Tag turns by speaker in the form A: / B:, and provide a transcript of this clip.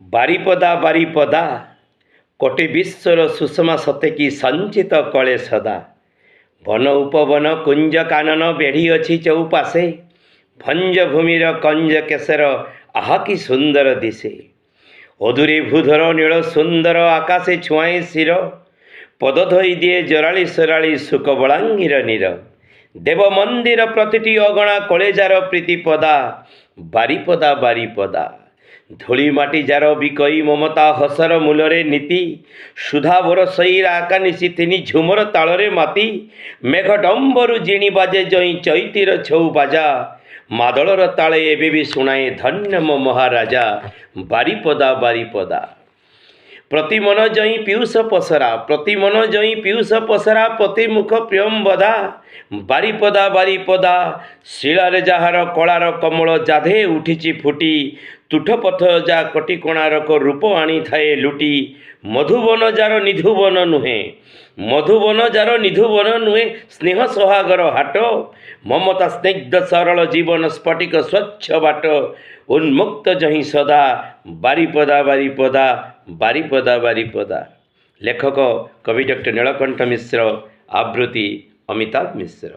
A: ବାରିପଦା ବାରିପଦା କୋଟି ବିଶ୍ୱର ସୁଷମା ସତେକି ସଞ୍ଚିତ କଳେ ସଦା। ବନ ଉପବନ କୁଞ୍ଜ କାନନ ବେଢ଼ି ଅଛି ଚଉପାଶେ। ଭଞ୍ଜ ଭୂମିର କଞ୍ଜ କେଶର ଆହା କି ସୁନ୍ଦର ଦିଶେ। ଅଧୁରେ ଭୂଧର ନୀଳ ସୁନ୍ଦର ଆକାଶେ ଛୁଆଏଁ ଶିର। ପଦ ଧୋଇ ଦିଏ ଜରାଳି ସରାଳି ଶୁକ ବଳାଙ୍ଗୀର ନୀର। ଦେବ ମନ୍ଦିର ପ୍ରତିଟି ଅଗଣା କଳେଜାର ପ୍ରୀତିପଦା। ବାରିପଦା ବାରିପଦା ଧୂଳି ମାଟି ଜାର ବିକଇ ମମତା ହସର ମୂଲରେ ନୀତି। ସୁଧା ବରଷଇରା ଆକାନିଶି ତିନି ଝୁମର ତାଳରେ ମାତି। ମେଘ ଡମ୍ବରୁ ଜିଣି ବାଜେ ଜଇଁ ଚୈତିର ଛଉ ବାଜା। ମାଦଳର ତାଳେ ଏବେ ବି ଶୁଣାଏ ଧନ୍ୟ ମୋ ମହାରାଜା। ବାରିପଦା ବାରିପଦା ପ୍ରତି ମନ ଜଇଁ ପିୟୁଷ ପସରା। ପ୍ରତି ମନ ଜଇଁ ପିୟୁଷ ପସରା ପ୍ରତି ମୁଖ ପ୍ରିୟମ୍ବଦା। ବାରିପଦା ବାରିପଦା ଶିଳାରେ ଯାହାର କଳାର କମଳ ଜାଧେ ଉଠିଛି ଫୁଟି। ତୁଠ ପଥ ଯା କଟି କୋଣାରକ ରୂପ ଆଣିଥାଏ ଲୁଟି। ମଧୁବନ ଯାର ନିଧୁବନ ନୁହେଁ। ମଧୁବନ ଯାର ନିଧୁବନ ନୁହେଁ। ସ୍ନେହ ସୋହାଗର ହାଟ। ମମତା ସ୍ନିଗ୍ଧ ସରଳ ଜୀବନ ସ୍ଫଟିକ ସ୍ୱଚ୍ଛ ବାଟ। ଉନ୍ମୁକ୍ତ ଜହିଁ ସଦା। ବାରିପଦା ବାରିପଦା ବାରିପଦା ବାରିପଦା। ଲେଖକ କବି ଡକ୍ଟର ନୀଳକଣ୍ଠ ମିଶ୍ର। ଆବୃତ୍ତି ଅମିତାଭ ମିଶ୍ର।